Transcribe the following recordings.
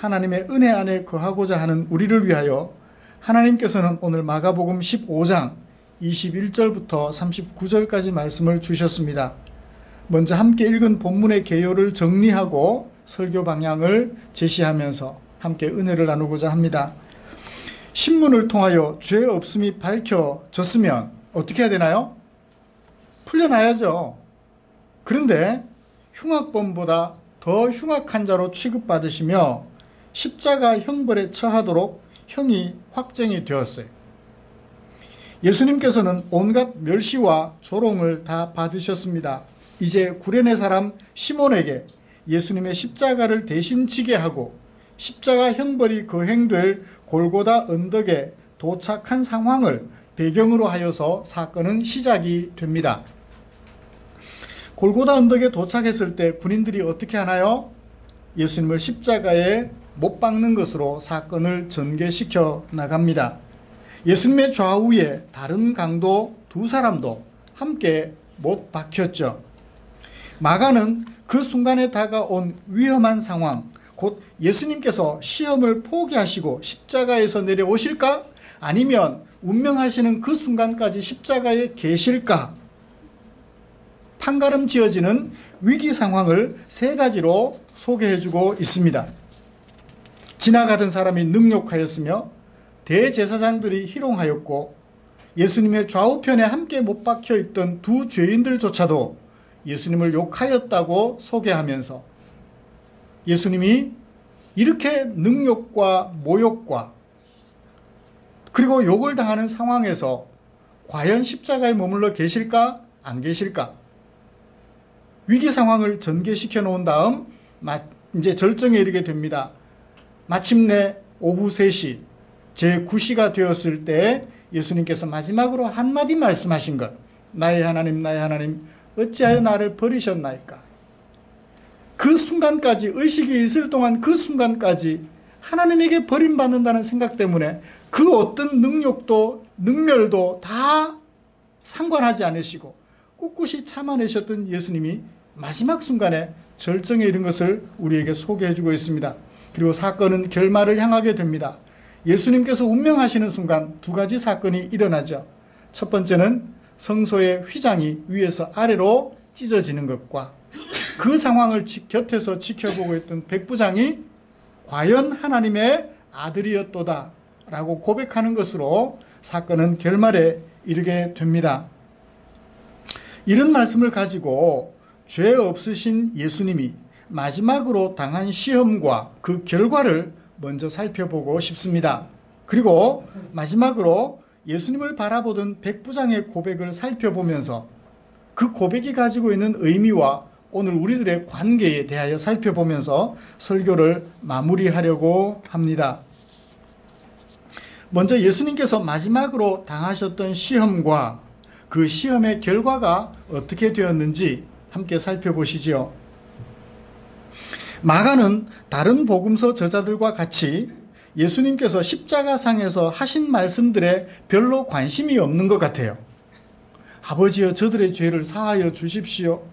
하나님의 은혜 안에 거하고자 하는 우리를 위하여 하나님께서는 오늘 마가복음 15장 21절부터 39절까지 말씀을 주셨습니다. 먼저 함께 읽은 본문의 개요를 정리하고 설교 방향을 제시하면서 함께 은혜를 나누고자 합니다. 신문을 통하여 죄 없음이 밝혀졌으면 어떻게 해야 되나요? 풀려나야죠. 그런데 흉악범보다 더 흉악한 자로 취급받으시며 십자가 형벌에 처하도록 형이 확정이 되었어요. 예수님께서는 온갖 멸시와 조롱을 다 받으셨습니다. 이제 구레네 사람 시몬에게 예수님의 십자가를 대신 지게 하고 십자가 형벌이 거행될 골고다 언덕에 도착한 상황을 배경으로 하여서 사건은 시작이 됩니다. 골고다 언덕에 도착했을 때 군인들이 어떻게 하나요? 예수님을 십자가에 못 박는 것으로 사건을 전개시켜 나갑니다. 예수님의 좌우에 다른 강도 두 사람도 함께 못 박혔죠. 마가는 그 순간에 다가온 위험한 상황, 곧 예수님께서 시험을 포기하시고 십자가에서 내려오실까? 아니면 운명하시는 그 순간까지 십자가에 계실까? 판가름 지어지는 위기 상황을 세 가지로 소개해주고 있습니다. 지나가던 사람이 능욕하였으며 대제사장들이 희롱하였고 예수님의 좌우편에 함께 못 박혀 있던 두 죄인들조차도 예수님을 욕하였다고 소개하면서 예수님이 이렇게 능욕과 모욕과 그리고 욕을 당하는 상황에서 과연 십자가에 머물러 계실까? 안 계실까? 위기 상황을 전개시켜 놓은 다음 이제 절정에 이르게 됩니다. 마침내 오후 3시 제9시가 되었을 때 예수님께서 마지막으로 한마디 말씀하신 것, 나의 하나님 나의 하나님 어찌하여 나를 버리셨나이까? 그 순간까지, 의식이 있을 동안 그 순간까지 하나님에게 버림받는다는 생각 때문에 그 어떤 능욕도 능멸도 다 상관하지 않으시고 꿋꿋이 참아내셨던 예수님이 마지막 순간에 절정에 이른 것을 우리에게 소개해주고 있습니다. 그리고 사건은 결말을 향하게 됩니다. 예수님께서 운명하시는 순간 두 가지 사건이 일어나죠. 첫 번째는 성소의 휘장이 위에서 아래로 찢어지는 것과 그 상황을 곁에서 지켜보고 있던 백부장이 과연 하나님의 아들이었도다 라고 고백하는 것으로 사건은 결말에 이르게 됩니다. 이런 말씀을 가지고 죄 없으신 예수님이 마지막으로 당한 시험과 그 결과를 먼저 살펴보고 싶습니다. 그리고 마지막으로 예수님을 바라보던 백부장의 고백을 살펴보면서 그 고백이 가지고 있는 의미와 오늘 우리들의 관계에 대하여 살펴보면서 설교를 마무리하려고 합니다. 먼저 예수님께서 마지막으로 당하셨던 시험과 그 시험의 결과가 어떻게 되었는지 함께 살펴보시죠. 마가는 다른 복음서 저자들과 같이 예수님께서 십자가상에서 하신 말씀들에 별로 관심이 없는 것 같아요. 아버지여 저들의 죄를 사하여 주십시오.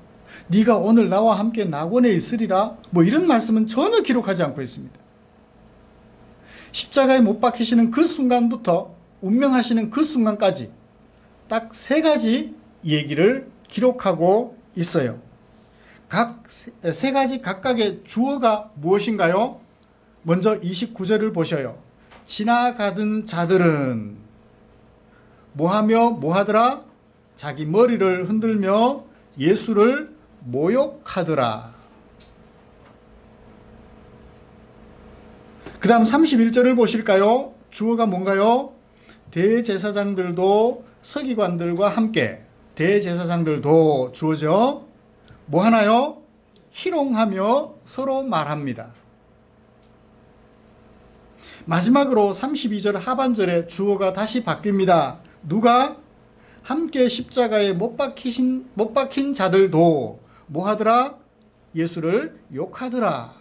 네가 오늘 나와 함께 낙원에 있으리라. 뭐 이런 말씀은 전혀 기록하지 않고 있습니다. 십자가에 못 박히시는 그 순간부터 운명하시는 그 순간까지 딱 3가지 얘기를 기록하고 있어요. 각 3가지 각각의 주어가 무엇인가요? 먼저 29절을 보셔요. 지나가던 자들은 뭐하며 뭐하더라? 자기 머리를 흔들며 예수를 모욕하더라. 그 다음 31절을 보실까요? 주어가 뭔가요? 대제사장들도 서기관들과 함께, 대제사장들도 주어죠. 뭐 하나요? 희롱하며 서로 말합니다. 마지막으로 32절 하반절에 주어가 다시 바뀝니다. 누가? 함께 십자가에 못 박힌 자들도 뭐 하더라? 예수를 욕하더라.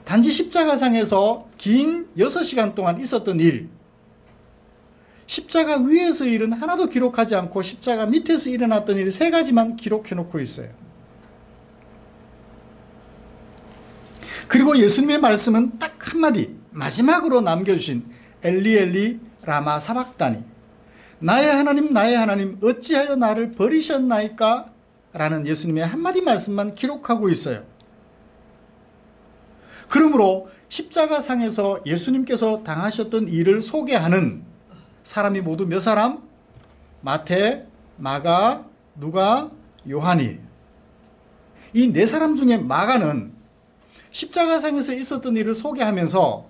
단지 십자가상에서 긴 6시간 동안 있었던 일, 십자가 위에서 일은 하나도 기록하지 않고 십자가 밑에서 일어났던 일 3가지만 기록해 놓고 있어요. 그리고 그리고 예수님의 말씀은 딱 한마디 마지막으로 남겨주신 엘리 엘리 라마 사박다니, 나의 하나님 어찌하여 나를 버리셨나이까? 라는 예수님의 한마디 말씀만 기록하고 있어요. 그러므로 십자가상에서 예수님께서 당하셨던 일을 소개하는 사람이 모두 몇 사람? 마태, 마가, 누가, 요한이. 이 네 사람 중에 마가는 십자가상에서 있었던 일을 소개하면서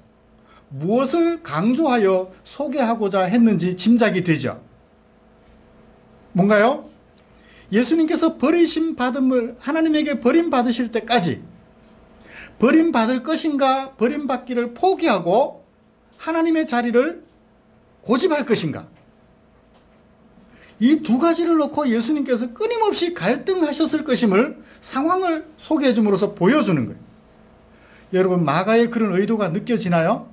무엇을 강조하여 소개하고자 했는지 짐작이 되죠. 뭔가요? 예수님께서 버리심받음을 하나님에게 버림받으실 때까지 버림받을 것인가, 버림받기를 포기하고 하나님의 자리를 고집할 것인가, 이 두 가지를 놓고 예수님께서 끊임없이 갈등하셨을 것임을 상황을 소개해 줌으로써 보여주는 거예요. 여러분, 마가의 그런 의도가 느껴지나요?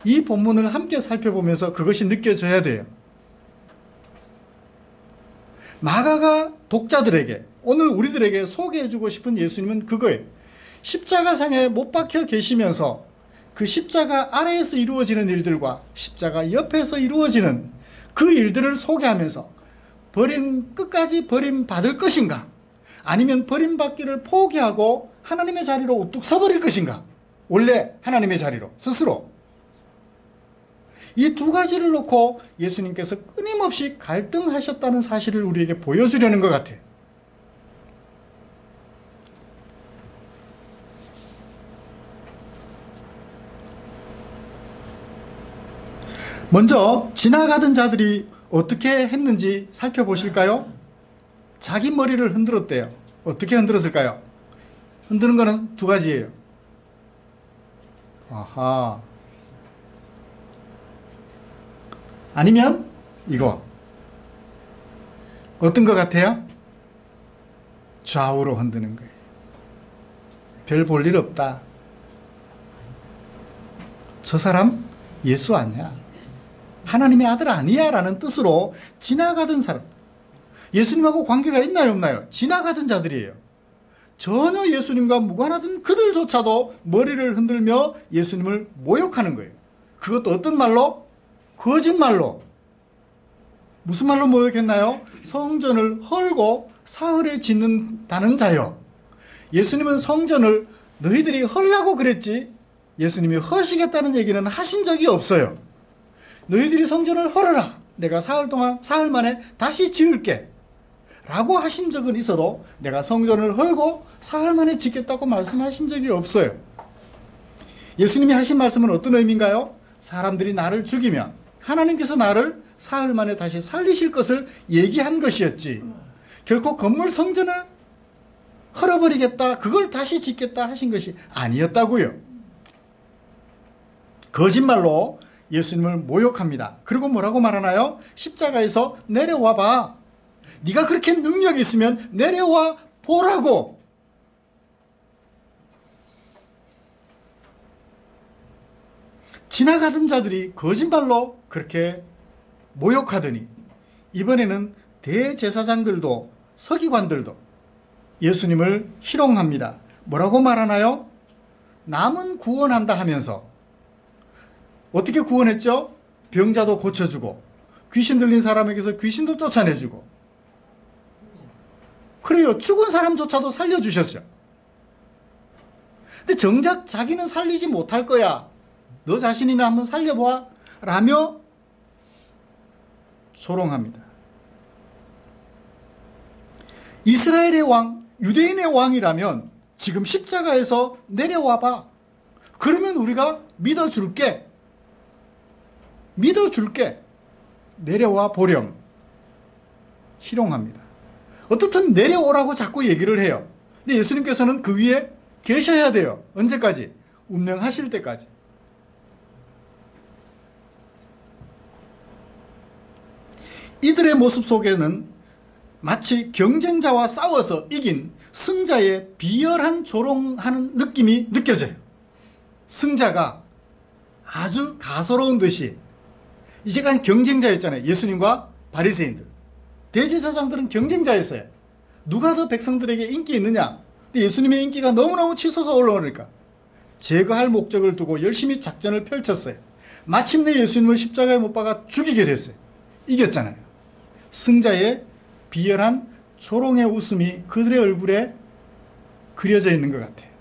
이 본문을 함께 살펴보면서 그것이 느껴져야 돼요. 마가가 독자들에게, 오늘 우리들에게 소개해주고 싶은 예수님은 그거예요. 십자가상에 못 박혀 계시면서 그 십자가 아래에서 이루어지는 일들과 십자가 옆에서 이루어지는 그 일들을 소개하면서 끝까지 버림받을 것인가, 아니면 버림받기를 포기하고 하나님의 자리로 우뚝 서버릴 것인가, 원래 하나님의 자리로 스스로. 이 두 가지를 놓고 예수님께서 끊임없이 갈등하셨다는 사실을 우리에게 보여주려는 것 같아요. 먼저 지나가던 자들이 어떻게 했는지 살펴보실까요? 자기 머리를 흔들었대요. 어떻게 흔들었을까요? 흔드는 거는 두 가지예요. 아하. 아니면 이거. 어떤 것 같아요? 좌우로 흔드는 거예요. 별 볼 일 없다. 저 사람 예수 아니야, 하나님의 아들 아니야 라는 뜻으로 지나가던 사람. 예수님하고 관계가 있나요, 없나요? 지나가던 자들이에요. 전혀 예수님과 무관하던 그들조차도 머리를 흔들며 예수님을 모욕하는 거예요. 그것도 어떤 말로? 거짓말로. 무슨 말로 모욕했나요? 성전을 헐고 사흘에 짓는다는 자요. 예수님은 성전을 너희들이 헐라고 그랬지 예수님이 허시겠다는 얘기는 하신 적이 없어요. 너희들이 성전을 헐어라, 내가 사흘 만에 다시 지을게 라고 하신 적은 있어도 내가 성전을 헐고 사흘 만에 짓겠다고 말씀하신 적이 없어요. 예수님이 하신 말씀은 어떤 의미인가요? 사람들이 나를 죽이면 하나님께서 나를 사흘 만에 다시 살리실 것을 얘기한 것이었지, 결코 건물 성전을 헐어버리겠다, 그걸 다시 짓겠다 하신 것이 아니었다고요. 거짓말로 예수님을 모욕합니다. 그리고 뭐라고 말하나요? 십자가에서 내려와 봐. 네가 그렇게 능력이 있으면 내려와 보라고. 지나가던 자들이 거짓말로 그렇게 모욕하더니 이번에는 대제사장들도 서기관들도 예수님을 희롱합니다. 뭐라고 말하나요? 남은 구원한다 하면서 어떻게 구원했죠? 병자도 고쳐주고 귀신 들린 사람에게서 귀신도 쫓아내주고, 그래요, 죽은 사람조차도 살려주셨어요. 근데 정작 자기는 살리지 못할 거야, 너 자신이나 한번 살려봐 라며 조롱합니다. 이스라엘의 왕, 유대인의 왕이라면 지금 십자가에서 내려와봐, 그러면 우리가 믿어줄게, 내려와 보렴. 희롱합니다. 어떻든 내려오라고 자꾸 얘기를 해요. 근데 예수님께서는 그 위에 계셔야 돼요. 언제까지? 운명하실 때까지. 이들의 모습 속에는 마치 경쟁자와 싸워서 이긴 승자의 비열한 조롱하는 느낌이 느껴져요. 승자가 아주 가소로운 듯이, 이제까지 경쟁자였잖아요. 예수님과 바리새인들, 대제사장들은 경쟁자였어요. 누가 더 백성들에게 인기 있느냐. 근데 예수님의 인기가 너무너무 치솟아 올라오니까 제거할 목적을 두고 열심히 작전을 펼쳤어요. 마침내 예수님을 십자가에 못 박아 죽이게 됐어요. 이겼잖아요. 승자의 비열한 조롱의 웃음이 그들의 얼굴에 그려져 있는 것 같아요.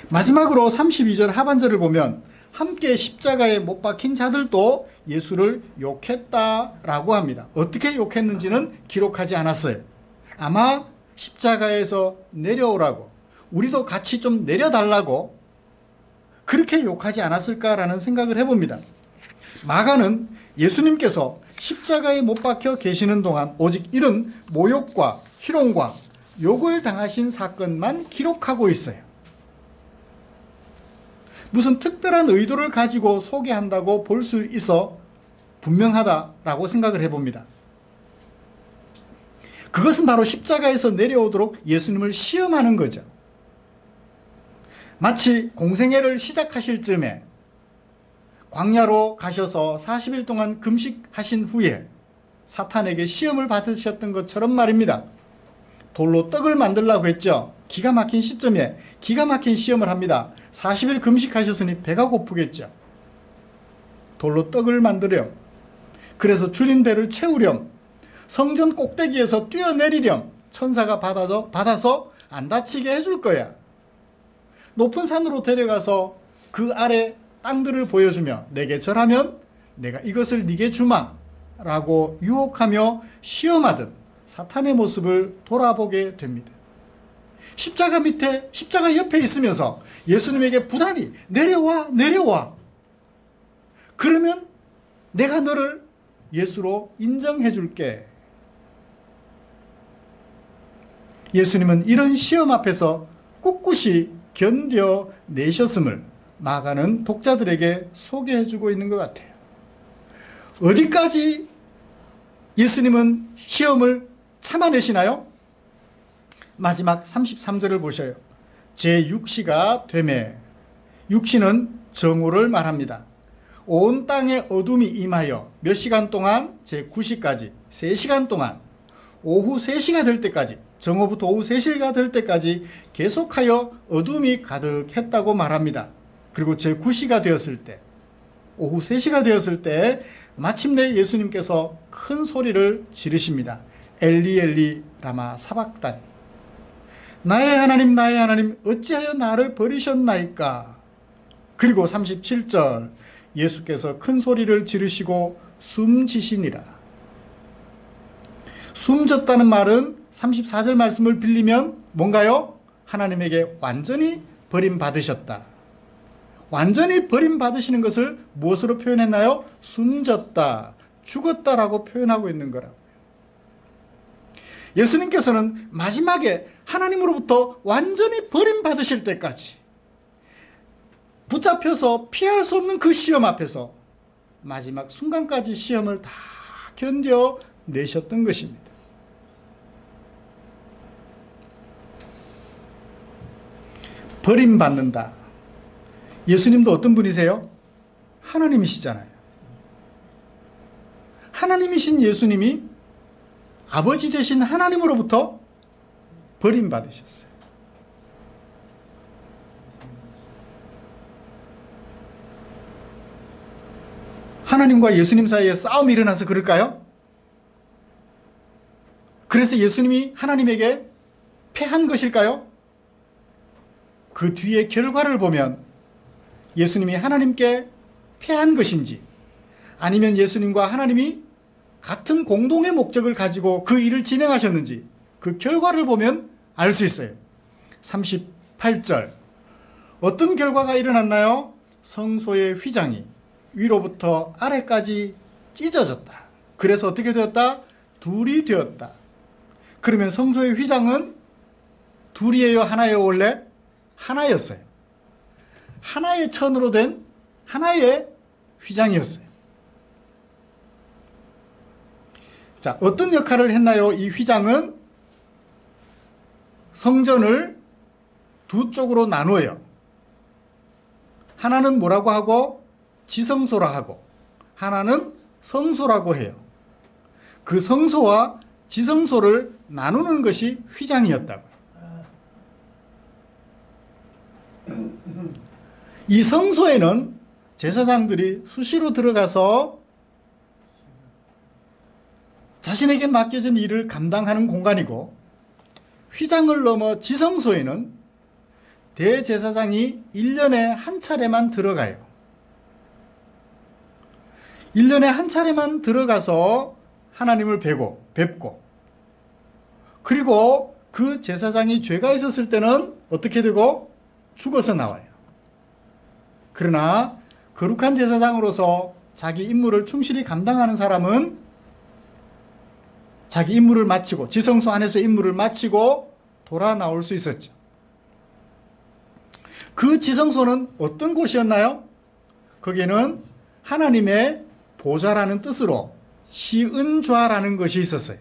마지막으로 32절 하반절을 보면 함께 십자가에 못 박힌 자들도 예수를 욕했다라고 합니다. 어떻게 욕했는지는 기록하지 않았어요. 아마 십자가에서 내려오라고, 우리도 같이 좀 내려달라고 그렇게 욕하지 않았을까라는 생각을 해봅니다. 마가는 예수님께서 십자가에 못 박혀 계시는 동안 오직 이런 모욕과 희롱과 욕을 당하신 사건만 기록하고 있어요. 무슨 특별한 의도를 가지고 소개한다고 볼 수 있어 분명하다라고 생각을 해봅니다. 그것은 바로 십자가에서 내려오도록 예수님을 시험하는 거죠. 마치 공생애를 시작하실 즈음에 광야로 가셔서 40일 동안 금식하신 후에 사탄에게 시험을 받으셨던 것처럼 말입니다. 돌로 떡을 만들려고 했죠. 기가 막힌 시점에 기가 막힌 시험을 합니다. 40일 금식하셨으니 배가 고프겠죠. 돌로 떡을 만들렴. 그래서 줄인 배를 채우렴. 성전 꼭대기에서 뛰어내리렴. 천사가 받아서 안 다치게 해줄 거야. 높은 산으로 데려가서 그 아래 땅들을 보여주며 내게 절하면 내가 이것을 네게 주마 라고 유혹하며 시험하던 사탄의 모습을 돌아보게 됩니다. 십자가 옆에 있으면서 예수님에게 부단히 내려와. 그러면 내가 너를 예수로 인정해 줄게. 예수님은 이런 시험 앞에서 꿋꿋이 견뎌내셨음을 마가는 독자들에게 소개해 주고 있는 것 같아요. 어디까지 예수님은 시험을 참아내시나요? 마지막 33절을 보셔요. 제6시가 되매, 육시는 정오를 말합니다. 온 땅에 어둠이 임하여 몇 시간 동안, 제9시까지 3시간 동안, 오후 3시가 될 때까지, 정오부터 오후 3시가 될 때까지 계속하여 어둠이 가득했다고 말합니다. 그리고 제9시가 되었을 때, 오후 3시가 되었을 때 마침내 예수님께서 큰 소리를 지르십니다. 엘리 엘리 라마 사박다니, 나의 하나님 어찌하여 나를 버리셨나이까. 그리고 37절 예수께서 큰 소리를 지르시고 숨지시니라. 숨졌다는 말은 34절 말씀을 빌리면 뭔가요? 하나님에게 완전히 버림받으셨다. 완전히 버림받으시는 것을 무엇으로 표현했나요? 숨졌다, 죽었다라고 표현하고 있는 거라고요. 예수님께서는 마지막에 하나님으로부터 완전히 버림받으실 때까지 붙잡혀서 피할 수 없는 그 시험 앞에서 마지막 순간까지 시험을 다 견뎌내셨던 것입니다. 버림받는다. 예수님도 어떤 분이세요? 하나님이시잖아요. 하나님이신 예수님이 아버지 되신 하나님으로부터 버림받으셨어요. 하나님과 예수님 사이에 싸움이 일어나서 그럴까요? 그래서 예수님이 하나님에게 패한 것일까요? 그 뒤의 결과를 보면 예수님이 하나님께 패한 것인지, 아니면 예수님과 하나님이 같은 공동의 목적을 가지고 그 일을 진행하셨는지 그 결과를 보면 알 수 있어요. 38절 어떤 결과가 일어났나요? 성소의 휘장이 위로부터 아래까지 찢어졌다. 그래서 어떻게 되었다? 둘이 되었다. 그러면 성소의 휘장은 둘이에요? 하나예요? 원래? 하나였어요. 하나의 천으로 된 하나의 휘장이었어요. 자, 어떤 역할을 했나요? 이 휘장은 성전을 두 쪽으로 나누어요. 하나는 뭐라고 하고? 지성소라 하고, 하나는 성소라고 해요. 그 성소와 지성소를 나누는 것이 휘장이었다고요. 이 성소에는 제사장들이 수시로 들어가서 자신에게 맡겨진 일을 감당하는 공간이고, 휘장을 넘어 지성소에는 대제사장이 1년에 한 차례만 들어가요. 1년에 한 차례만 들어가서 하나님을 뵙고, 그리고 그 제사장이 죄가 있었을 때는 어떻게 되고? 죽어서 나와요. 그러나 거룩한 제사장으로서 자기 임무를 충실히 감당하는 사람은 자기 임무를 마치고, 지성소 안에서 임무를 마치고 돌아 나올 수 있었죠. 그 지성소는 어떤 곳이었나요? 거기에는 하나님의 보좌라는 뜻으로 시은좌라는 것이 있었어요.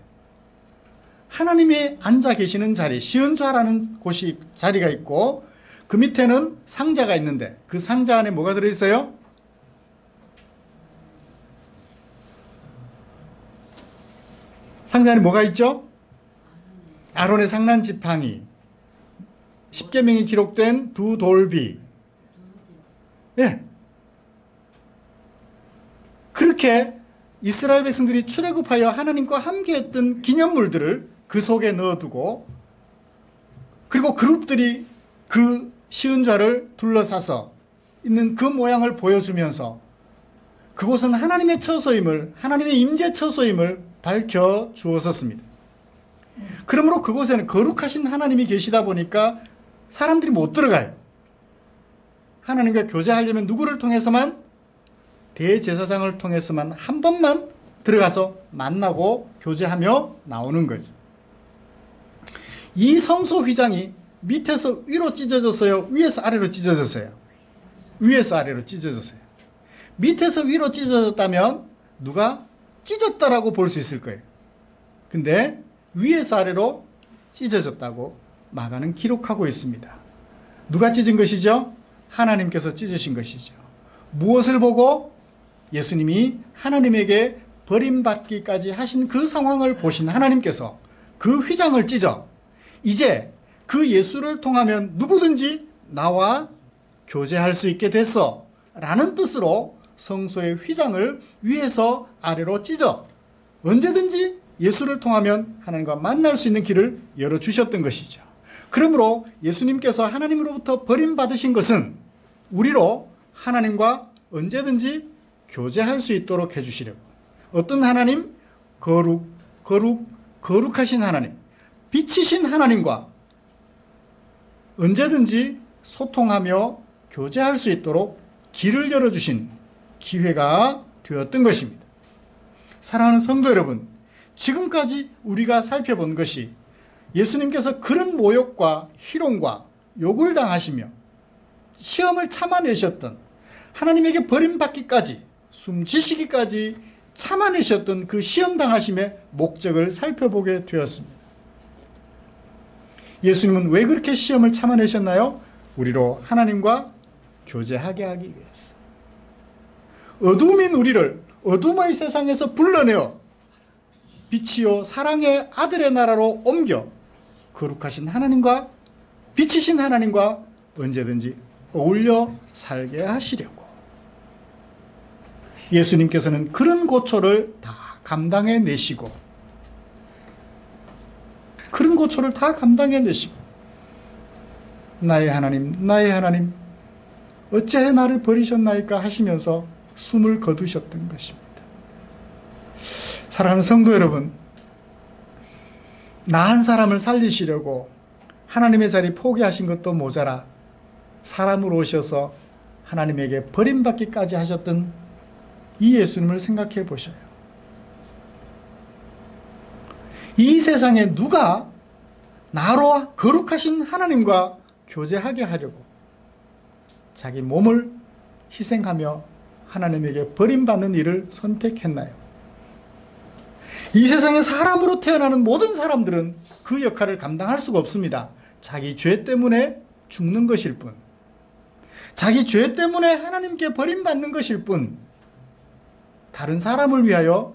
하나님이 앉아 계시는 자리, 시은좌라는 자리가 있고, 그 밑에는 상자가 있는데 그 상자 안에 뭐가 들어있어요? 상자 안에 뭐가 있죠? 아론의 상난 지팡이, 십계명이 기록된 두 돌비. 예. 그렇게 이스라엘 백성들이 출애굽하여 하나님과 함께했던 기념물들을 그 속에 넣어두고, 그리고 그룹들이 그 시은좌를 둘러싸서 있는 그 모양을 보여주면서 그곳은 하나님의 처소임을, 하나님의 임재 처소임을 밝혀 주었었습니다. 그러므로 그곳에는 거룩하신 하나님이 계시다 보니까 사람들이 못 들어가요. 하나님과 교제하려면 누구를 통해서만? 대제사장을 통해서만 한 번만 들어가서 만나고 교제하며 나오는 거죠. 이 성소 휘장이 밑에서 위로 찢어졌어요? 위에서 아래로 찢어졌어요? 위에서 아래로 찢어졌어요. 밑에서 위로 찢어졌다면 누가 찢었다라고 볼 수 있을 거예요. 근데 위에서 아래로 찢어졌다고 마가는 기록하고 있습니다. 누가 찢은 것이죠? 하나님께서 찢으신 것이죠. 무엇을 보고? 예수님이 하나님에게 버림받기까지 하신 그 상황을 보신 하나님께서 그 휘장을 찢어 이제 그 예수를 통하면 누구든지 나와 교제할 수 있게 됐어 라는 뜻으로 성소의 휘장을 위에서 아래로 찢어 언제든지 예수를 통하면 하나님과 만날 수 있는 길을 열어주셨던 것이죠. 그러므로 예수님께서 하나님으로부터 버림받으신 것은 우리로 하나님과 언제든지 교제할 수 있도록 해주시려고. 어떤 하나님? 거룩하신 하나님, 빛이신 하나님과 언제든지 소통하며 교제할 수 있도록 길을 열어주신 기회가 되었던 것입니다. 사랑하는 성도 여러분, 지금까지 우리가 살펴본 것이 예수님께서 그런 모욕과 희롱과 욕을 당하시며 시험을 참아내셨던, 하나님에게 버림받기까지 숨지시기까지 참아내셨던 그 시험 당하심의 목적을 살펴보게 되었습니다. 예수님은 왜 그렇게 시험을 참아내셨나요? 우리로 하나님과 교제하게 하기 위해서. 어둠인 우리를 어둠의 세상에서 불러내어 빛이요 사랑의 아들의 나라로 옮겨 거룩하신 하나님과, 빛이신 하나님과 언제든지 어울려 살게 하시려고. 예수님께서는 그런 고초를 다 감당해 내시고, 그런 고초를 다 감당해 내시고, 나의 하나님 어찌해 나를 버리셨나이까 하시면서 숨을 거두셨던 것입니다. 사랑하는 성도 여러분, 나 한 사람을 살리시려고 하나님의 자리 포기하신 것도 모자라 사람으로 오셔서 하나님에게 버림받기까지 하셨던 이 예수님을 생각해 보셔요. 이 세상에 누가 나로 거룩하신 하나님과 교제하게 하려고 자기 몸을 희생하며 하나님에게 버림받는 일을 선택했나요? 이 세상에 사람으로 태어나는 모든 사람들은 그 역할을 감당할 수가 없습니다. 자기 죄 때문에 죽는 것일 뿐, 자기 죄 때문에 하나님께 버림받는 것일 뿐, 다른 사람을 위하여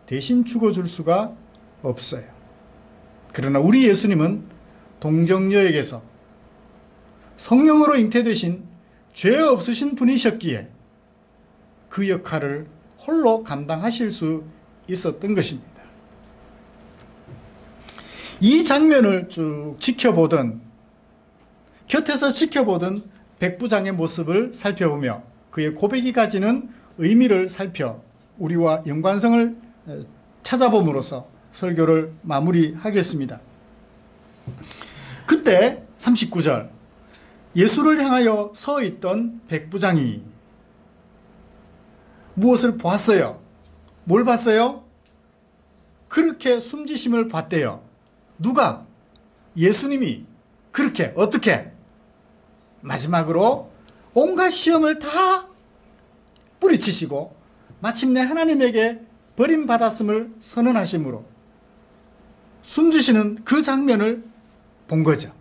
대신 죽어줄 수가 없어요. 그러나 우리 예수님은 동정녀에게서 성령으로 잉태되신 죄 없으신 분이셨기에 그 역할을 홀로 감당하실 수 있었던 것입니다. 이 장면을 쭉 곁에서 지켜보던 백부장의 모습을 살펴보며 그의 고백이 가지는 의미를 살펴 우리와 연관성을 찾아봄으로써 설교를 마무리하겠습니다. 그때 39절, 예수를 향하여 서 있던 백부장이 무엇을 보았어요? 뭘 봤어요? 그렇게 숨지심을 봤대요. 누가? 예수님이. 그렇게 어떻게? 마지막으로 온갖 시험을 다 뿌리치시고 마침내 하나님에게 버림받았음을 선언하심으로 숨지시는 그 장면을 본 거죠.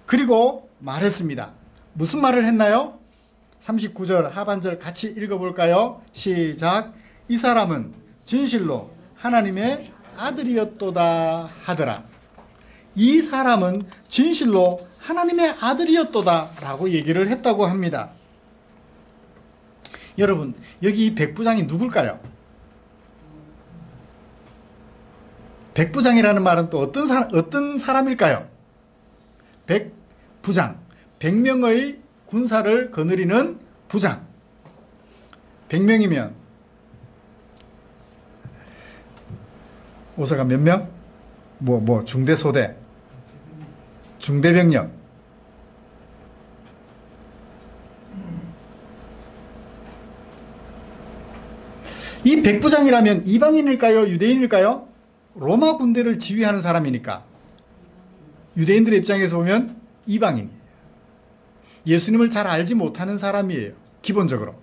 그리고 말했습니다. 무슨 말을 했나요? 39절 하반절 같이 읽어볼까요? 시작. 이 사람은 진실로 하나님의 아들이었도다 하더라. 이 사람은 진실로 하나님의 아들이었도다 라고 얘기를 했다고 합니다. 여러분, 여기 이 백부장이 누굴까요? 백부장이라는 말은 또 어떤 사람일까요? 백부장, 100명의 군사를 거느리는 부장. 100명이면 오사가 몇 명? 중대 소대, 중대병력. 이 백부장이라면 이방인일까요? 유대인일까요? 로마 군대를 지휘하는 사람이니까 유대인들의 입장에서 보면 이방인이에요. 예수님을 잘 알지 못하는 사람이에요. 기본적으로.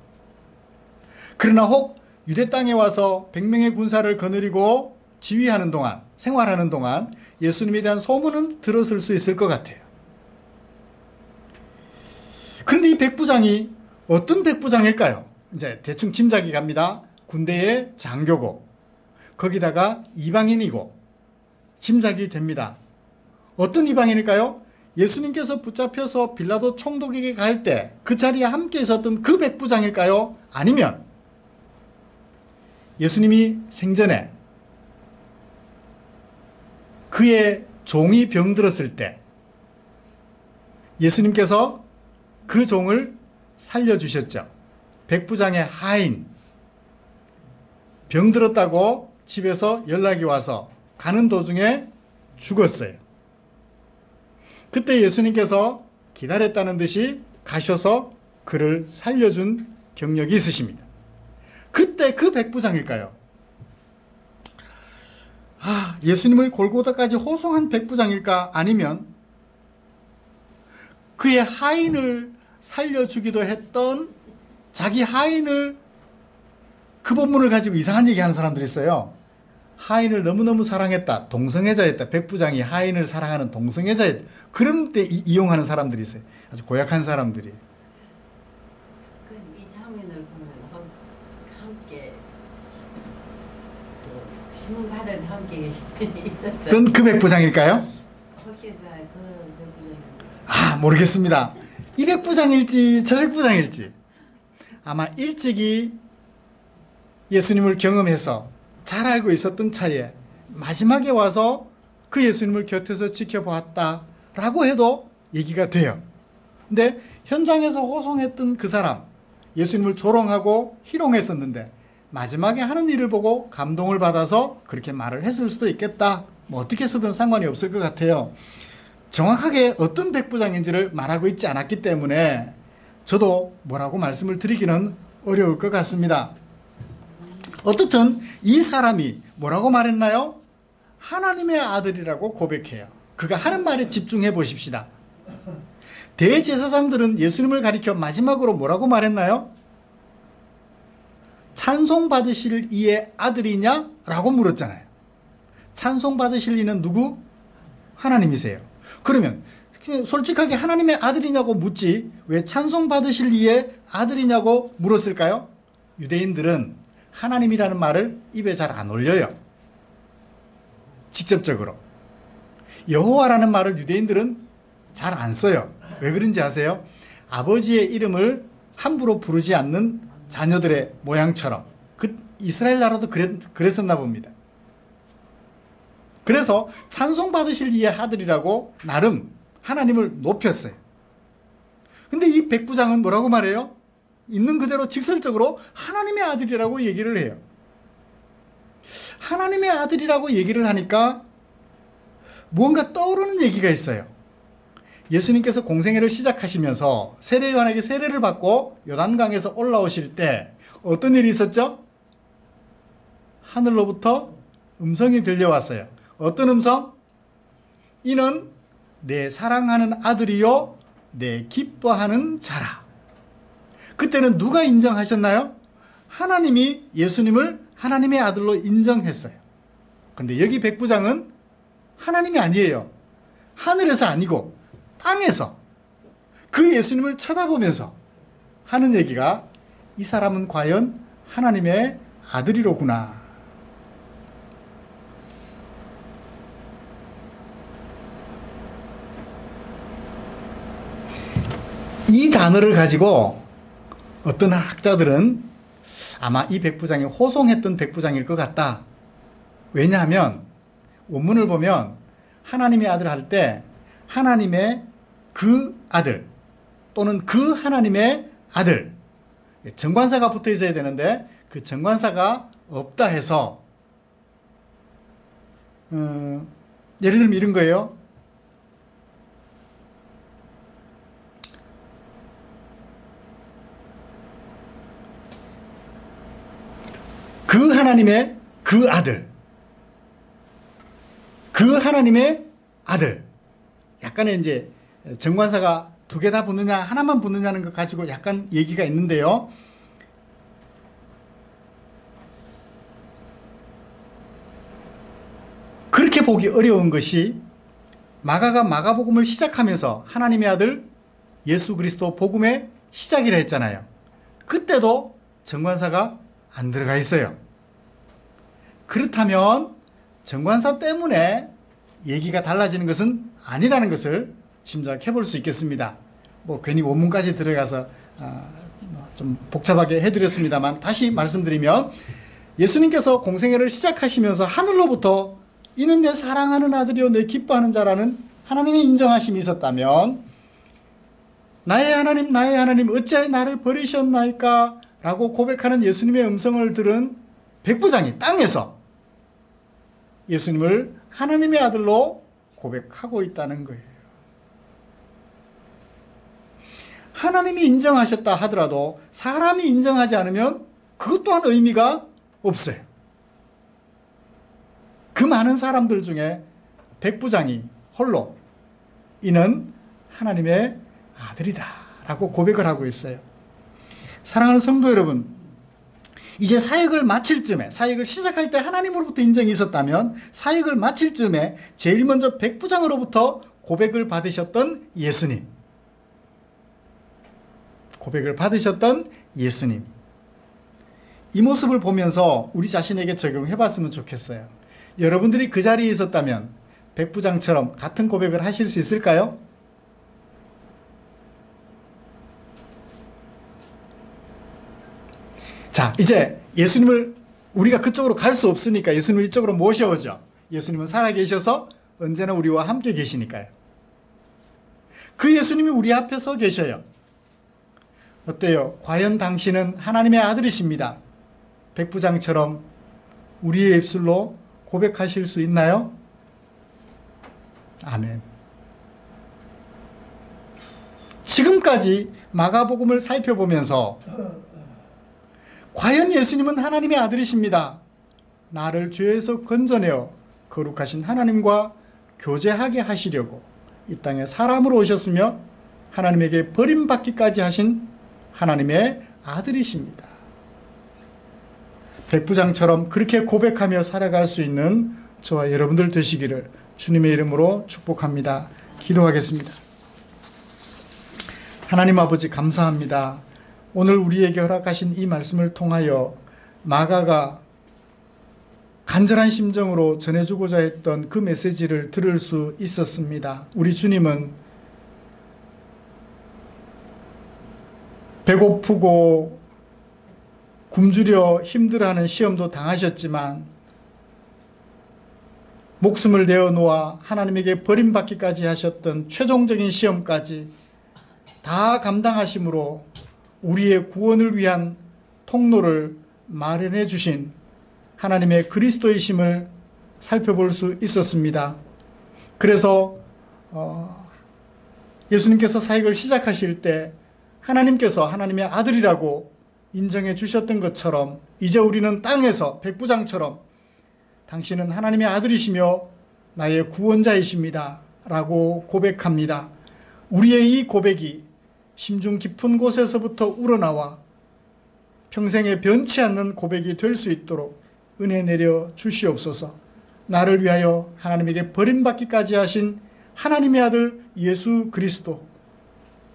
그러나 혹 유대 땅에 와서 100명의 군사를 거느리고 지휘하는 동안, 생활하는 동안 예수님에 대한 소문은 들었을 수 있을 것 같아요. 그런데 이 백부장이 어떤 백부장일까요? 이제 대충 짐작이 갑니다. 군대의 장교고 거기다가 이방인이고 짐작이 됩니다. 어떤 이방인일까요? 예수님께서 붙잡혀서 빌라도 총독에게 갈 때 그 자리에 함께 있었던 그 백부장일까요? 아니면 예수님이 생전에 그의 종이 병들었을 때 예수님께서 그 종을 살려주셨죠. 백부장의 하인, 병들었다고 집에서 연락이 와서 가는 도중에 죽었어요. 그때 예수님께서 기다렸다는 듯이 가셔서 그를 살려준 경력이 있으십니다. 그때 그 백부장일까요? 예수님을 골고다까지 호송한 백부장일까? 아니면 그의 하인을 살려주기도 했던 자기 하인을, 그 본문을 가지고 이상한 얘기하는 사람들이 있어요. 하인을 너무너무 사랑했다. 동성애자였다. 백부장이 하인을 사랑하는 동성애자였다. 그런 때 이용하는 사람들이 있어요. 아주 고약한 사람들이. 이 장면을 보면 함께 신문 받은 함께 있었던 그 백부장일까요? 모르겠습니다. 이 백부장일지 저 백부장일지. 아마 일찍이 예수님을 경험해서 잘 알고 있었던 차에 마지막에 와서 그 예수님을 곁에서 지켜보았다라고 해도 얘기가 돼요. 근데 현장에서 호송했던 그 사람, 예수님을 조롱하고 희롱했었는데 마지막에 하는 일을 보고 감동을 받아서 그렇게 말을 했을 수도 있겠다. 어떻게 쓰든 상관이 없을 것 같아요. 정확하게 어떤 백부장인지를 말하고 있지 않았기 때문에 저도 뭐라고 말씀을 드리기는 어려울 것 같습니다. 어떻든 이 사람이 뭐라고 말했나요? 하나님의 아들이라고 고백해요. 그가 하는 말에 집중해 보십시다. 대제사장들은 예수님을 가리켜 마지막으로 뭐라고 말했나요? 찬송받으실 이의 아들이냐? 라고 물었잖아요. 찬송받으실 이는 누구? 하나님이세요. 그러면 솔직하게 하나님의 아들이냐고 묻지 왜 찬송받으실 이의 아들이냐고 물었을까요? 유대인들은 하나님이라는 말을 입에 잘 안 올려요. 직접적으로. 여호와라는 말을 유대인들은 잘 안 써요. 왜 그런지 아세요? 아버지의 이름을 함부로 부르지 않는 자녀들의 모양처럼 그 이스라엘 나라도 그랬었나 봅니다. 그래서 찬송받으실 이의 아들이라고 나름 하나님을 높였어요. 근데 이 백부장은 뭐라고 말해요? 있는 그대로 직설적으로 하나님의 아들이라고 얘기를 해요. 하나님의 아들이라고 얘기를 하니까 무언가 떠오르는 얘기가 있어요. 예수님께서 공생애를 시작하시면서 세례 요한에게 세례를 받고 요단강에서 올라오실 때 어떤 일이 있었죠? 하늘로부터 음성이 들려왔어요. 어떤 음성? 이는 내 사랑하는 아들이요 내 기뻐하는 자라. 그때는 누가 인정하셨나요? 하나님이 예수님을 하나님의 아들로 인정했어요. 근데 여기 백부장은 하나님이 아니에요. 하늘에서 아니고 땅에서 그 예수님을 쳐다보면서 하는 얘기가 이 사람은 과연 하나님의 아들이로구나. 이 단어를 가지고 어떤 학자들은 아마 이 백부장이 호송했던 백부장일 것 같다. 왜냐하면 원문을 보면 하나님의 아들 할 때 하나님의 그 아들 또는 그 하나님의 아들 정관사가 붙어 있어야 되는데 그 정관사가 없다 해서 예를 들면 이런 거예요. 그 하나님의 그 아들 그 하나님의 아들 약간의 이제 정관사가 두 개 다 붙느냐 하나만 붙느냐는 것 가지고 약간 얘기가 있는데요. 그렇게 보기 어려운 것이 마가가 마가복음을 시작하면서 하나님의 아들 예수 그리스도 복음의 시작이라 했잖아요. 그때도 정관사가 안 들어가 있어요. 그렇다면 정관사 때문에 얘기가 달라지는 것은 아니라는 것을 짐작해 볼 수 있겠습니다. 뭐 괜히 원문까지 들어가서 좀 복잡하게 해드렸습니다만 다시 말씀드리면 예수님께서 공생애를 시작하시면서 하늘로부터 이는 내 사랑하는 아들이요 내 기뻐하는 자라는 하나님의 인정하심이 있었다면 나의 하나님 어찌하여 나를 버리셨나이까 라고 고백하는 예수님의 음성을 들은 백부장이 땅에서 예수님을 하나님의 아들로 고백하고 있다는 거예요. 하나님이 인정하셨다 하더라도 사람이 인정하지 않으면 그것 또한 의미가 없어요. 그 많은 사람들 중에 백부장이 홀로 이는 하나님의 아들이다 라고 고백을 하고 있어요. 사랑하는 성도 여러분, 이제 사역을 마칠 쯤에 사역을 시작할 때 하나님으로부터 인정이 있었다면 사역을 마칠 쯤에 제일 먼저 백부장으로부터 고백을 받으셨던 예수님 이 모습을 보면서 우리 자신에게 적용해 봤으면 좋겠어요. 여러분들이 그 자리에 있었다면 백부장처럼 같은 고백을 하실 수 있을까요? 자, 이제 예수님을 우리가 그쪽으로 갈 수 없으니까 예수님을 이쪽으로 모셔오죠. 예수님은 살아계셔서 언제나 우리와 함께 계시니까요. 그 예수님이 우리 앞에 서 계셔요. 어때요? 과연 당신은 하나님의 아들이십니다. 백부장처럼 우리의 입술로 고백하실 수 있나요? 아멘. 지금까지 마가복음을 살펴보면서 과연 예수님은 하나님의 아들이십니다. 나를 죄에서 건져내어 거룩하신 하나님과 교제하게 하시려고 이 땅에 사람으로 오셨으며 하나님에게 버림받기까지 하신 하나님의 아들이십니다. 백부장처럼 그렇게 고백하며 살아갈 수 있는 저와 여러분들 되시기를 주님의 이름으로 축복합니다. 기도하겠습니다. 하나님 아버지 감사합니다. 오늘 우리에게 허락하신 이 말씀을 통하여 마가가 간절한 심정으로 전해주고자 했던 그 메시지를 들을 수 있었습니다. 우리 주님은 배고프고 굶주려 힘들어하는 시험도 당하셨지만 목숨을 내어 놓아 하나님에게 버림받기까지 하셨던 최종적인 시험까지 다 감당하심으로 우리의 구원을 위한 통로를 마련해 주신 하나님의 그리스도이심을 살펴볼 수 있었습니다. 그래서 예수님께서 사역을 시작하실 때 하나님께서 하나님의 아들이라고 인정해 주셨던 것처럼 이제 우리는 땅에서 백부장처럼 당신은 하나님의 아들이시며 나의 구원자이십니다 라고 고백합니다. 우리의 이 고백이 심중 깊은 곳에서부터 우러나와 평생에 변치 않는 고백이 될 수 있도록 은혜 내려 주시옵소서. 나를 위하여 하나님에게 버림받기까지 하신 하나님의 아들 예수 그리스도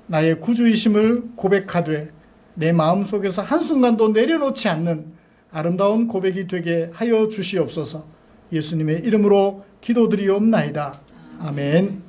나의 구주이심을 고백하되 내 마음속에서 한순간도 내려놓지 않는 아름다운 고백이 되게 하여 주시옵소서. 예수님의 이름으로 기도드리옵나이다. 아멘.